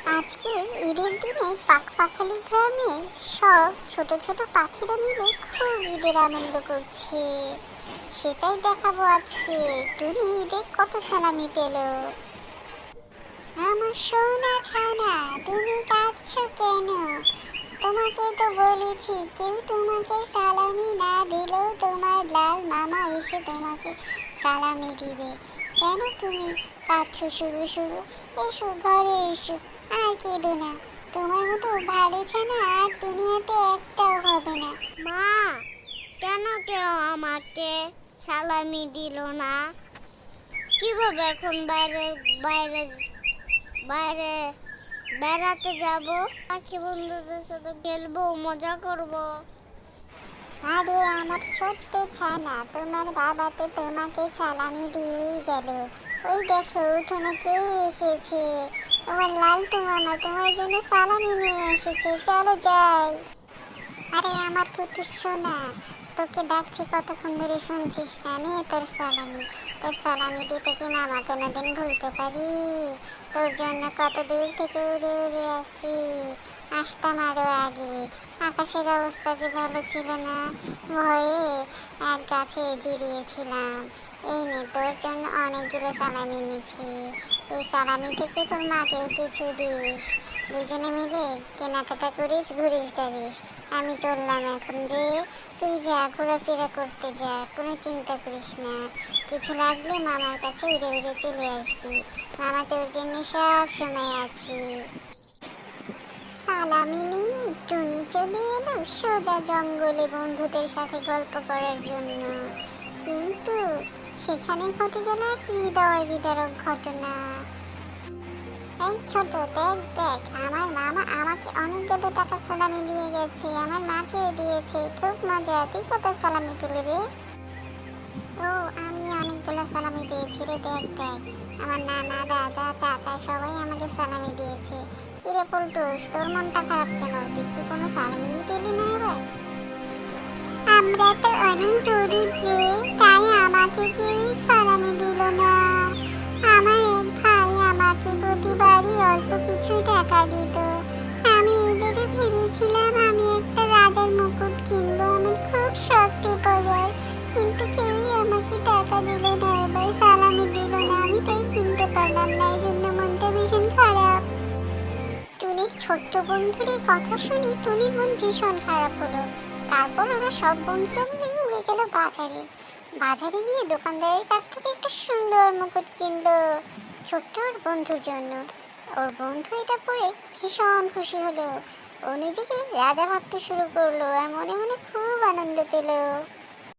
আজকে ঈদের দিনে পাখপাখালি গ্রামের সব ছোট ছোট পাখিরা মিলে খুব ঈদের আনন্দ করছে। সেটাই দেখাবো আজকে। টুনি ঈদে কত সালামি পেল। আমার সোনা ছানা, তুমি কাঁদছো কেন? তোমাকে তো বলেছি কেউ তোমাকে সালামি না দিলেও তোমার লাল মামা এসে তোমাকে সালামি দিবে। কেন তুমি কাঁদছো শুধু শুধু? এসো ঘরে এসো, আর কেঁদো না। তোমার মতো ভালো ছানা আর দুনিয়াতে একটাও হবে না। মা, কেন কেউ আমাকে সালামি দিল না? কিভাবে এখন বাইরে বাইরে বাইরে বেড়াতে যাব? পাখি বন্ধুদের সাথে খেলবো, মজা করব। আরে আমার ছোট্ট ছানা, তোমার বাবা তো তোমাকে সালামি দিয়েই গেল। ওই দেখো উঠোনে কে এসেছে। তোমার লালটু মামা তোমার জন্য সালামি নিয়ে এসেছে, চলো যাই। আরে আমার কুটুস সোনা, তোকে ডাকছি কতক্ষণ ধরে, শুনছিস না? নে তোর সালামি। তোর সালামি দিতে কি মামা কোনোদিন ভুলতে পারি? তোর জন্য কত দূর থেকে উড়ে উড়ে আসি। আসতাম আরো আগে। আকাশের অবস্থা যে ভালো ছিল না, ভয়ে এক গাছে জিরিয়েছিলাম। এই নে তোর জন্য অনেকগুলো সালামি এনেছি। এই সালামি থেকে তোর মাকেও কিছু দিস। দুজনে মিলে কেনাকাটা করিস, ঘুরিস গাড়িস। আমি চললাম এখন রে। তুই যা, ঘোরাফেরা করতে যা, কোনো চিন্তা করিস না। কিছু লাগলে মামার কাছে উড়ে উড়ে চলে আসবি। মামা তোর জন্য সব সময় আছি। সালামি নিয়ে টুনি চলে এলো সোজা জঙ্গলে বন্ধুদের সাথে গল্প করার জন্য। কিন্তু সেখানে ঘটে গেল এক হৃদয় বিদারক ঘটনা। এই ছোট, দেখ দেখ, আমার মামা আমাকে অনেকগুলো টাকা সালামি দিয়ে গেছে, আমার মাকেও দিয়েছে। খুব মজা। তুই কত সালামি পেলি রে? ও, আমি অনেকগুলো সালামি পেয়েছি রে। দেখ দেখ, আমার নানা, দাদা, চাচা সবাই আমাকে সালামি দিয়েছে। কিরে পল্টুস, তোর মনটা খারাপ কেন? তুই কি কোনো সালামিই পেলি না এবার? আমরা তো অনেক গরিব রে, তাই আমাকে কেউই সালামি দিল না। আমার এক ভাই আমাকে প্রতিবারই অল্প কিছু টাকা দিত। আমি এবারে ভেবেছিলাম আমি একটা রাজার মুকুট কিনবো, আমার খুব শখ পড়ার। কিন্তু কেউই আমাকে টাকা দিল না, এবার সালামি দিল না। আমি তাই কিনতে পারলাম না, এই জন্য মনটা ভীষণ খারাপ। টুনির ছোট্ট বন্ধুর এই কথা শুনে টুনির মন ভীষণ খারাপ হলো। তারপর ওরা সব বন্ধুরা মিলে উড়ে গেল বাজারে। বাজারে গিয়ে দোকানদারের কাছ থেকে একটা সুন্দর মুকুট কিনলো ছোট্ট ওর বন্ধুর জন্য। ওর বন্ধু এটা পরে ভীষণ খুশি হলো। ও নিজেকে রাজা ভাবতে শুরু করলো আর মনে মনে খুব আনন্দ পেল।